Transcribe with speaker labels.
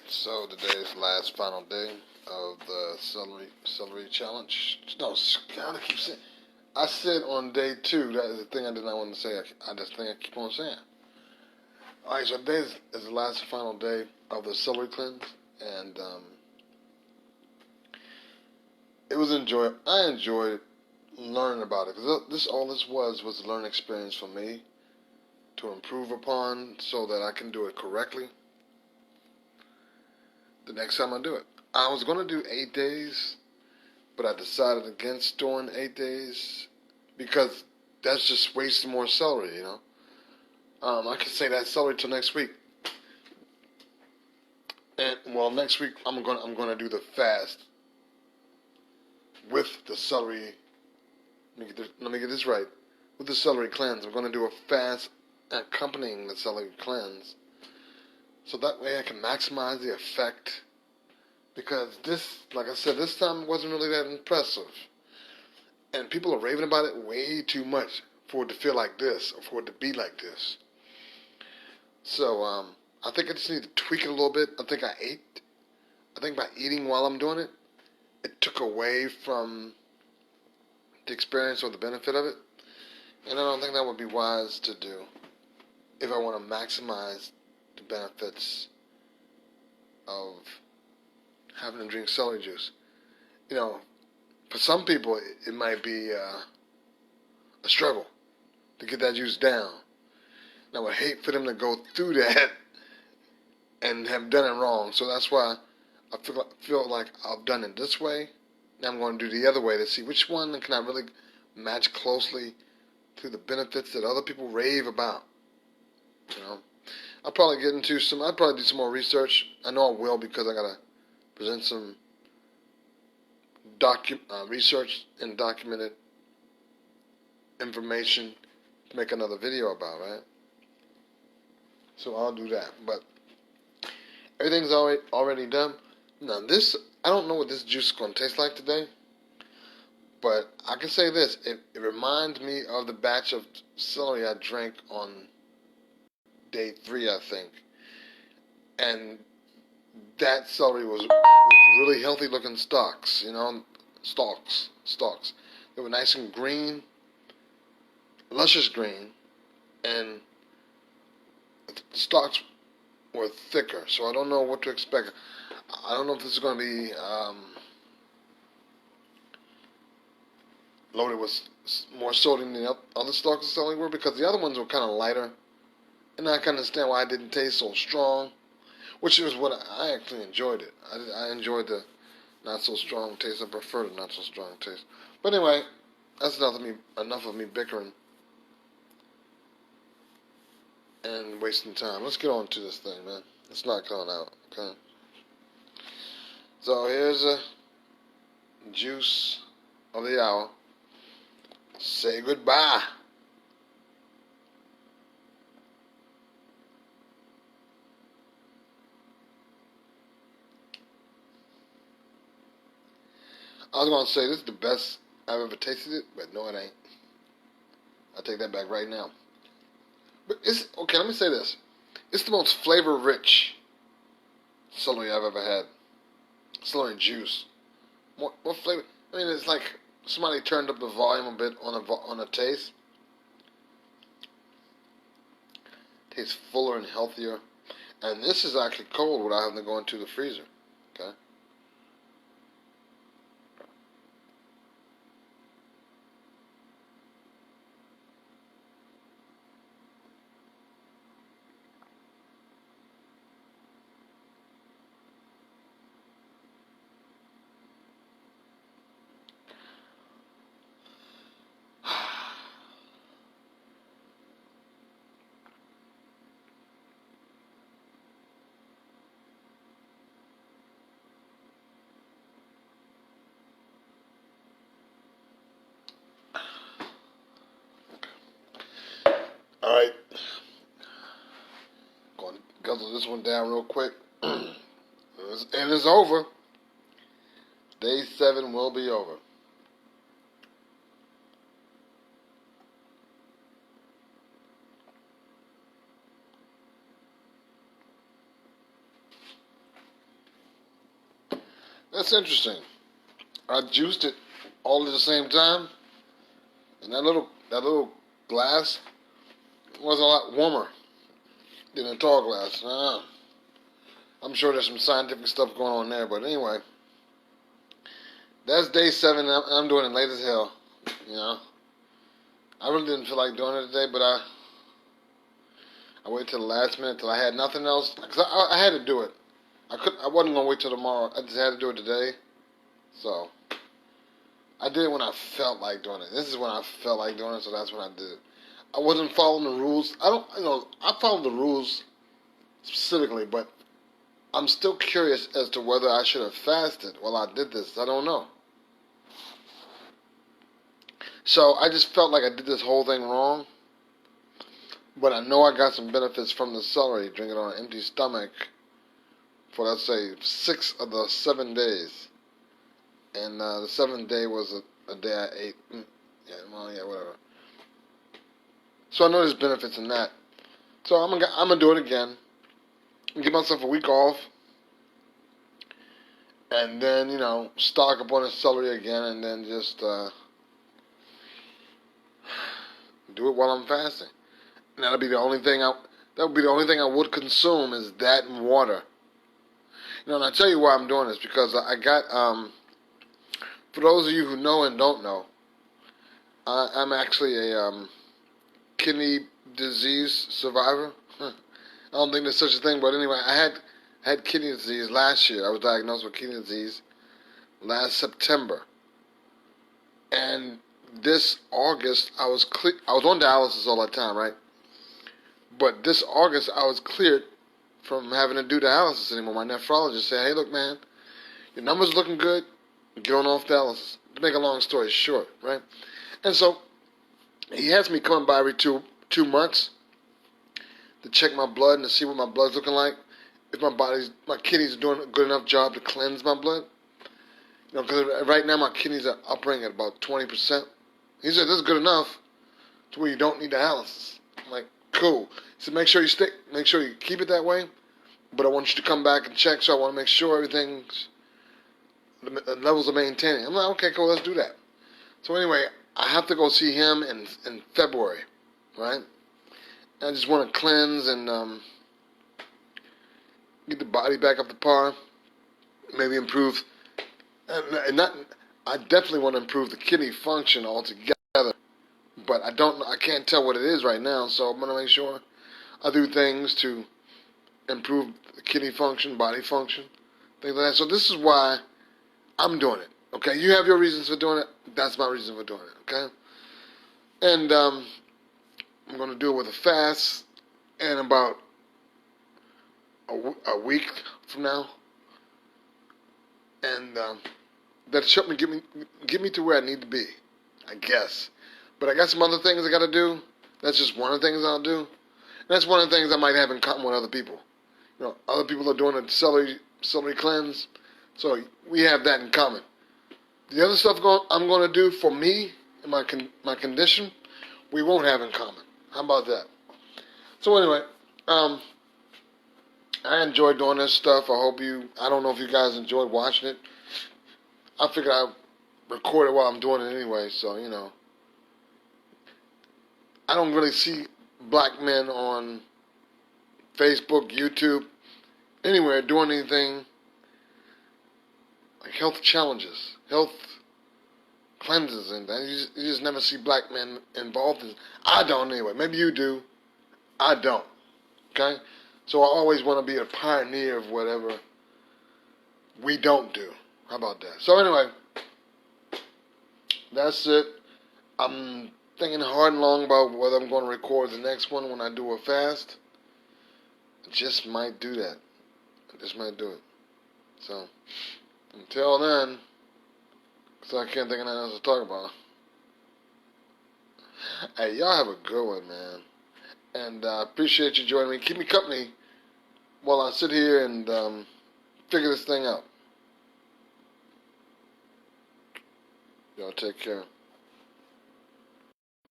Speaker 1: So today's last final day of the celery challenge. No, God, I keep saying. I said on day 2. That is the thing I did not want to say. I just think I keep on saying. All right, so today is the last final day of the Celery Cleanse, and it was enjoyable. I enjoyed learning about it because this was a learning experience for me to improve upon so that I can do it correctly the next time I do it. I was going to do 8 days, but I decided against doing 8 days because that's just wasting more celery, I could say that celery till next week. And well, next week I'm gonna do the fast with the celery. Let me get this right. With the celery cleanse, I'm gonna do a fast accompanying the celery cleanse, so that way I can maximize the effect. Because this, like I said, this time wasn't really that impressive, and people are raving about it way too much for it to feel like this or for it to be like this. So I think I just need to tweak it a little bit. I think by eating while I'm doing it, it took away from the experience or the benefit of it. And I don't think that would be wise to do if I want to maximize the benefits of having to drink celery juice. For some people, it might be a struggle to get that juice down. And I would hate for them to go through that and have done it wrong. So that's why I feel like I've done it this way. Now I'm going to do the other way to see which one can I really match closely to the benefits that other people rave about. I'll probably do some more research. I know I will because I got to present some research and documented information to make another video about, right? So I'll do that. But everything's already done. Now I don't know what this juice is going to taste like today, but I can say this. It reminds me of the batch of celery I drank on day 3, I think. And that celery was really healthy looking stalks, stalks. They were nice and green, luscious green, and the stalks were thicker, so I don't know what to expect. I don't know if this is going to be loaded with more sodium than the other stalks of celery were, because the other ones were kind of lighter, and I can understand why it didn't taste so strong, which is what I actually enjoyed it. I enjoyed the not so strong taste. I prefer the not so strong taste. But anyway, that's enough of me bickering and wasting time. Let's get on to this thing, man. It's not coming out, okay? So here's a juice of the hour. Say goodbye. I was going to say this is the best I've ever tasted it, but no, it ain't. I take that back right now. But okay, let me say this. It's the most flavor-rich celery I've ever had. Celery juice. More flavor. I mean, it's like somebody turned up the volume a bit on a taste. Tastes fuller and healthier. And this is actually cold without having to go into the freezer. Okay? Alright. Going to guzzle this one down real quick. And it's over. Day 7 will be over. That's interesting. I juiced it all at the same time, and that little glass was a lot warmer than a tall glass. I'm sure there's some scientific stuff going on there, but anyway, that's day 7. I'm doing it late as hell. You know, I really didn't feel like doing it today, but I waited till the last minute till I had nothing else, because I had to do it. I wasn't gonna wait till tomorrow. I just had to do it today, so I did it when I felt like doing it. This is when I felt like doing it, so that's when I did it. I wasn't following the rules. I followed the rules specifically, but I'm still curious as to whether I should have fasted while I did this. I don't know. So I just felt like I did this whole thing wrong, but I know I got some benefits from the celery, drinking on an empty stomach for, let's say, 6 of the 7 days. And the 7th day was a day I ate. Whatever. So I know there's benefits in that. So I'm gonna do it again. Give myself a week off. And then, stock up on the celery again, and then just do it while I'm fasting. And that would be the only thing I would consume, is that and water. And I tell you why I'm doing this, because I got, for those of you who know and don't know, I'm actually a kidney disease survivor. I don't think there's such a thing, but anyway, I had kidney disease last year. I was diagnosed with kidney disease last September. And this August, I was on dialysis all the time, right? But this August, I was cleared from having to do dialysis anymore. My nephrologist said, "Hey, look, man, your numbers looking good. Get on off dialysis." To make a long story short, right? And so he has me coming by every two months to check my blood and to see what my blood's looking like. If my kidneys are doing a good enough job to cleanse my blood. Because right now my kidneys are operating at about 20%. He said, "This is good enough to where you don't need dialysis." I'm like, cool. He said, make sure you keep it that way, but I want you to come back and check, so I want to make sure the levels are maintaining. I'm like, okay, cool, let's do that. So anyway, I have to go see him in February, right? And I just want to cleanse and get the body back up to par, maybe improve, I definitely want to improve the kidney function altogether, but I can't tell what it is right now, so I'm going to make sure I do things to improve the kidney function, body function, things like that. So this is why I'm doing it, okay? You have your reasons for doing it. That's my reason for doing it, okay? And I'm going to do it with a fast, and about a week from now, and that should get me to where I need to be, I guess. But I got some other things I got to do. That's just one of the things I'll do. And that's one of the things I might have in common with other people. Other people are doing a celery cleanse, so we have that in common. The other stuff I'm going to do for me and my condition, we won't have in common. How about that? So anyway, I enjoyed doing this stuff. I don't know if you guys enjoyed watching it. I figured I'd record it while I'm doing it anyway, so, I don't really see black men on Facebook, YouTube, anywhere doing anything like health challenges, health cleanses, and you just never see black men involved in. I don't anyway. Maybe you do. I don't. Okay? So I always want to be a pioneer of whatever we don't do. How about that? So anyway, that's it. I'm thinking hard and long about whether I'm going to record the next one when I do a fast. I just might do that. I just might do it. So, until then, because I can't think of anything else to talk about. Hey, y'all have a good one, man. And I appreciate you joining me. Keep me company while I sit here and figure this thing out. Y'all take care.